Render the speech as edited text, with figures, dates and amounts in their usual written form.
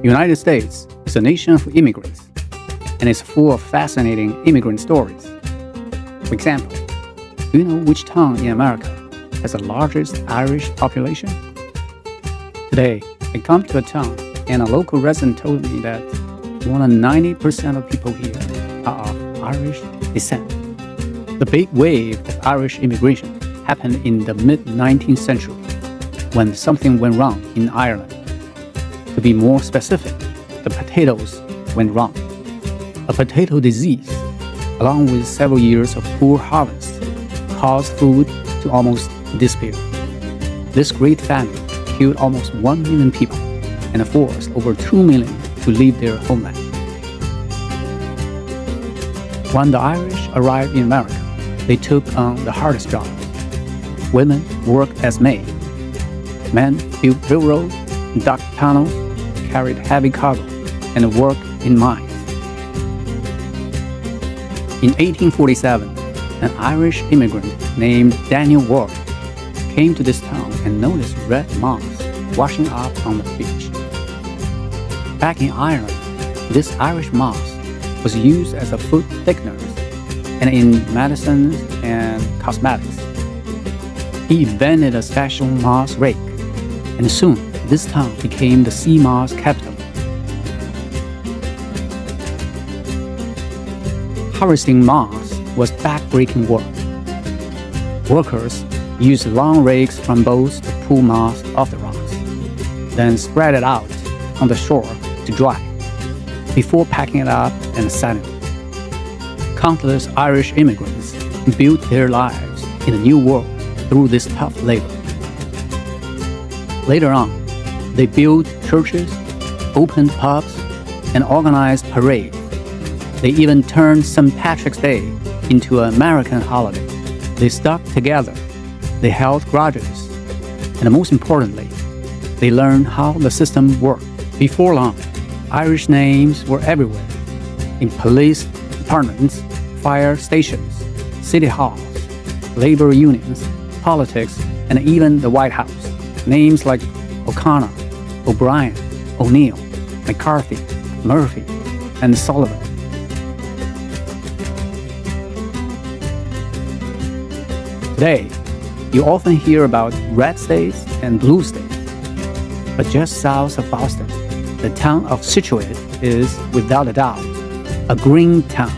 United States is a nation of immigrants and is full of fascinating immigrant stories. For example, do you know which town in America has the largest Irish population? Today, I come to a town and a local resident told me that more than 90% of people here are of Irish descent. The big wave of Irish immigration happened in the mid-19th century when something went wrong in Ireland. To be more specific, the potatoes went wrong. A potato disease, along with several years of poor harvest, caused food to almost disappear. This great famine killed almost 1 million people and forced over 2 million to leave their homeland. When the Irish arrived in America, they took on the hardest jobs. Women worked as maids. Men built railroads, dug tunnels, carried heavy cargo, and worked in mines. In 1847, an Irish immigrant named Daniel Ward came to this town and noticed red moss washing up on the beach. Back in Ireland, this Irish moss was used as a food thickener and in medicines and cosmetics. He invented a special moss rake, and soon this town became the sea moss capital. Harvesting moss was back-breaking work. Workers used long rakes from boats to pull moss off the rocks, then spread it out on the shore to dry, before packing it up and selling it. Countless Irish immigrants built their lives in a new world through this tough labor. Later on, they built churches, opened pubs, and organized parades. They even turned St. Patrick's Day into an American holiday. They stuck together, they held grudges, and most importantly, they learned how the system worked. Before long, Irish names were everywhere, in police departments, fire stations, city halls, labor unions, politics, and even the White House. Names like O'Connor, O'Brien, O'Neill, McCarthy, Murphy, and Sullivan. Today, you often hear about red states and blue states. But just south of Boston, the town of Scituate is, without a doubt, a green town.